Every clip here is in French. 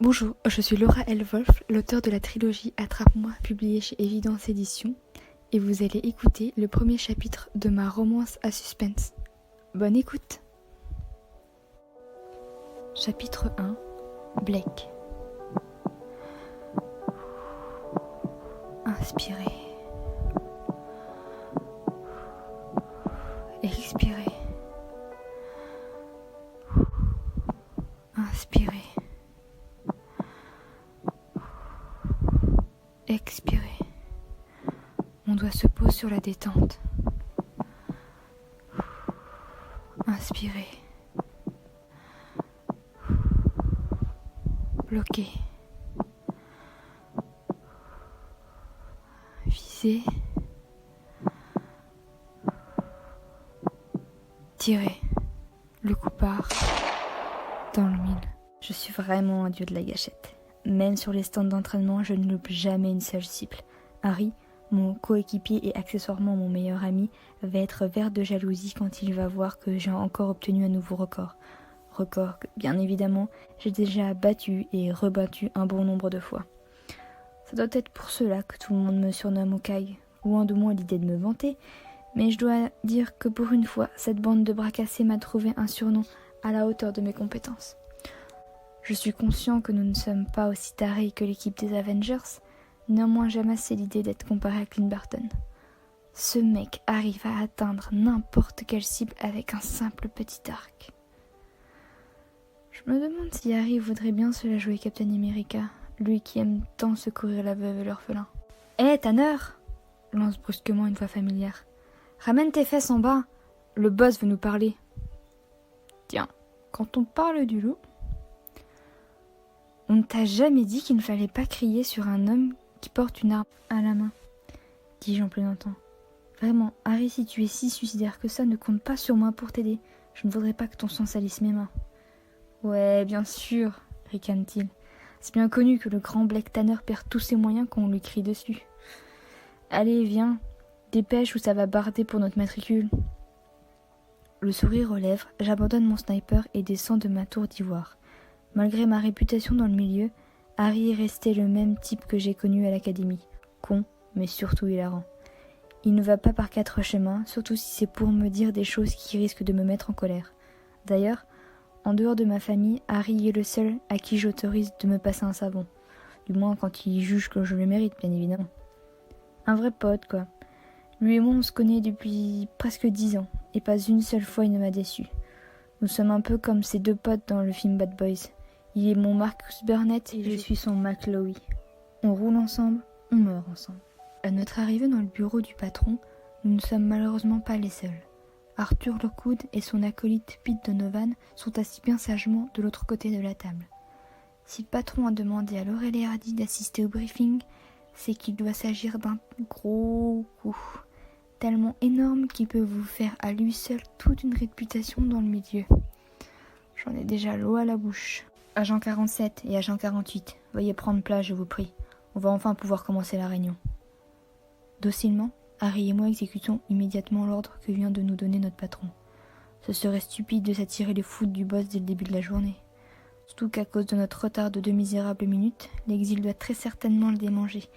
Bonjour, je suis Laura L. Wolf, l'auteure de la trilogie Attrape-moi, publiée chez Évidence Éditions, et vous allez écouter le premier chapitre de ma romance à suspense. Bonne écoute! Chapitre 1. Blake. Inspirez. Expirez. Inspirez. Expirez. Mon doigt se pose sur la détente. Inspirez. Bloquez. Visez. Tirez. Le coup part dans le mille. Je suis vraiment un dieu de la gâchette. Même sur les stands d'entraînement, je ne loupe jamais une seule cible. Harry, mon coéquipier et accessoirement mon meilleur ami, va être vert de jalousie quand il va voir que j'ai encore obtenu un nouveau record. Record que, bien évidemment, j'ai déjà battu et rebattu un bon nombre de fois. Ça doit être pour cela que tout le monde me surnomme Hawkeye, loin de moi l'idée de me vanter, mais je dois dire que pour une fois, cette bande de bras cassés m'a trouvé un surnom à la hauteur de mes compétences. Je suis conscient que nous ne sommes pas aussi tarés que l'équipe des Avengers, néanmoins j'aime assez l'idée d'être comparé à Clint Barton. Ce mec arrive à atteindre n'importe quelle cible avec un simple petit arc. Je me demande si Harry voudrait bien se la jouer Captain America, lui qui aime tant secourir la veuve et l'orphelin. « Hé, Tanner !» lance brusquement une voix familière. « Ramène tes fesses en bas, le boss veut nous parler. » Tiens, quand on parle du loup... On ne t'a jamais dit qu'il ne fallait pas crier sur un homme qui porte une arme à la main, dis-je en plaisantant. Vraiment, Harry, si tu es si suicidaire que ça, ne compte pas sur moi pour t'aider. Je ne voudrais pas que ton sang salisse mes mains. Ouais, bien sûr, ricane-t-il. C'est bien connu que le grand Blake Tanner perd tous ses moyens quand on lui crie dessus. Allez, viens, dépêche ou ça va barder pour notre matricule. Le sourire aux lèvres, j'abandonne mon sniper et descends de ma tour d'ivoire. Malgré ma réputation dans le milieu, Harry est resté le même type que j'ai connu à l'académie. Con, mais surtout hilarant. Il ne va pas par quatre chemins, surtout si c'est pour me dire des choses qui risquent de me mettre en colère. D'ailleurs, en dehors de ma famille, Harry est le seul à qui j'autorise de me passer un savon. Du moins quand il juge que je le mérite, bien évidemment. Un vrai pote, quoi. Lui et moi, on se connaît depuis presque 10 ans, et pas une seule fois il ne m'a déçu. Nous sommes un peu comme ces deux potes dans le film Bad Boys. Il est mon Marcus Burnett et je suis son McLowe. On roule ensemble, on meurt ensemble. À notre arrivée dans le bureau du patron, nous ne sommes malheureusement pas les seuls. Arthur Lockwood et son acolyte Pete Donovan sont assis bien sagement de l'autre côté de la table. Si le patron a demandé à Laurel et Hardy d'assister au briefing, c'est qu'il doit s'agir d'un gros coup, tellement énorme qu'il peut vous faire à lui seul toute une réputation dans le milieu. J'en ai déjà l'eau à la bouche. Agent 47 et agent 48, veuillez prendre place, je vous prie. On va enfin pouvoir commencer la réunion. Docilement, Harry et moi exécutons immédiatement l'ordre que vient de nous donner notre patron. Ce serait stupide de s'attirer les foudres du boss dès le début de la journée. Surtout qu'à cause de notre retard de 2 misérables minutes, l'exil doit très certainement le démanger,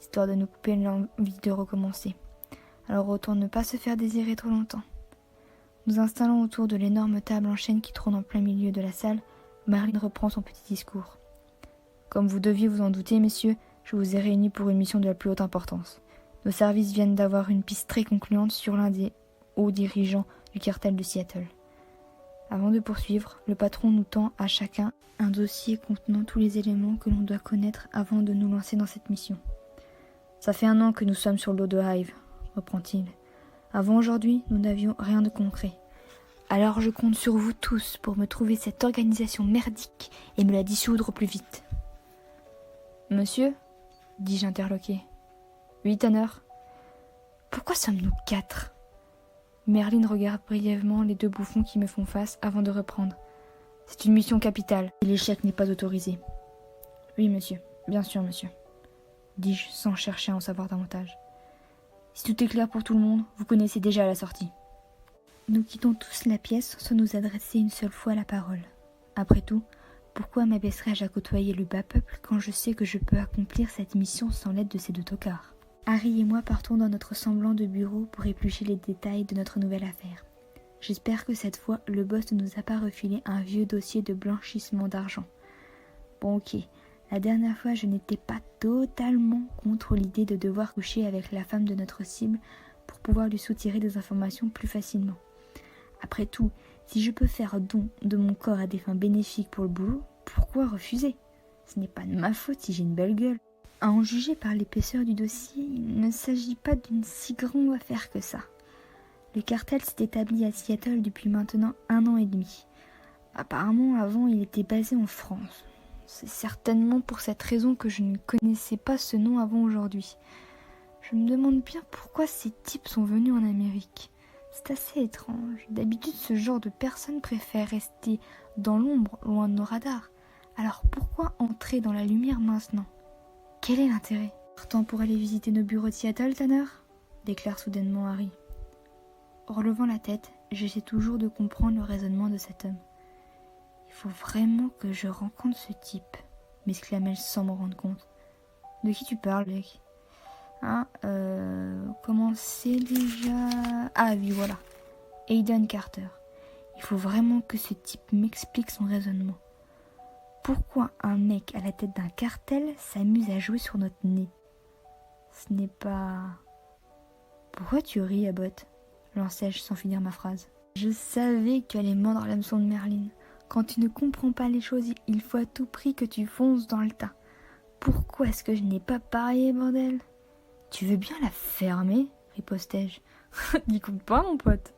histoire de nous couper l'envie de recommencer. Alors autant ne pas se faire désirer trop longtemps. Nous installons autour de l'énorme table en chêne qui trône en plein milieu de la salle. Marine reprend son petit discours. Comme vous deviez vous en douter, messieurs, je vous ai réunis pour une mission de la plus haute importance. Nos services viennent d'avoir une piste très concluante sur l'un des hauts dirigeants du cartel de Seattle. Avant de poursuivre, le patron nous tend à chacun un dossier contenant tous les éléments que l'on doit connaître avant de nous lancer dans cette mission. Ça fait 1 an que nous sommes sur le dos de Hive, reprend-il. Avant aujourd'hui, nous n'avions rien de concret. Alors je compte sur vous tous pour me trouver cette organisation merdique et me la dissoudre au plus vite. Monsieur, dis-je interloqué. Oui, Tanner. Pourquoi sommes-nous 4 ? Merlin regarde brièvement les 2 bouffons qui me font face avant de reprendre. C'est une mission capitale et l'échec n'est pas autorisé. Oui, monsieur. Bien sûr, monsieur. Dis-je sans chercher à en savoir davantage. Si tout est clair pour tout le monde, vous connaissez déjà la sortie. Nous quittons tous la pièce sans nous adresser une seule fois la parole. Après tout, Pourquoi m'abaisserais-je à côtoyer le bas peuple quand je sais que je peux accomplir cette mission sans l'aide de ces deux tocards? Harry et moi partons dans notre semblant de bureau pour éplucher les détails de notre nouvelle affaire. J'espère que cette fois, le boss ne nous a pas refilé un vieux dossier de blanchissement d'argent. Bon ok, la dernière fois je n'étais pas totalement contre l'idée de devoir coucher avec la femme de notre cible pour pouvoir lui soutirer des informations plus facilement. Après tout, si je peux faire don de mon corps à des fins bénéfiques pour le boulot, pourquoi refuser? Ce n'est pas de ma faute si j'ai une belle gueule. À en juger par l'épaisseur du dossier, il ne s'agit pas d'une si grande affaire que ça. Le cartel s'est établi à Seattle depuis maintenant 1 an et demi. Apparemment, avant, il était basé en France. C'est certainement pour cette raison que je ne connaissais pas ce nom avant aujourd'hui. Je me demande bien pourquoi ces types sont venus en Amérique. C'est assez étrange. D'habitude, ce genre de personnes préfèrent rester dans l'ombre, loin de nos radars. Alors pourquoi entrer dans la lumière maintenant? Quel est l'intérêt? Partant pour aller visiter nos bureaux de Seattle, Tanner? Déclare soudainement Harry. Relevant la tête, j'essaie toujours de comprendre le raisonnement de cet homme. Il faut vraiment que je rencontre ce type, m'exclamai-je sans m'en rendre compte. De qui tu parles, mec? Comment c'est déjà? Ah oui, voilà. Aiden Carter. Il faut vraiment que ce type m'explique son raisonnement. Pourquoi un mec à la tête d'un cartel s'amuse à jouer sur notre nez? Ce n'est pas... Pourquoi tu ris, Abbott? Lançai-je sans finir ma phrase. Je savais que tu allais mordre l'hameçon de Merlin. Quand tu ne comprends pas les choses, il faut à tout prix que tu fonces dans le tas. Pourquoi est-ce que je n'ai pas parié, bordel? Tu veux bien la fermer? Ripostai-je. N'y compte pas, mon pote.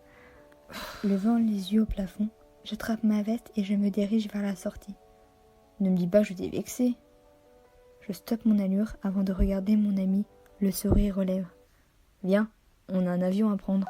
Levant les yeux au plafond, j'attrape ma veste et je me dirige vers la sortie. Ne me dis pas que je t'ai vexé. Je stoppe mon allure avant de regarder mon ami, le sourire aux lèvres. Viens, on a un avion à prendre.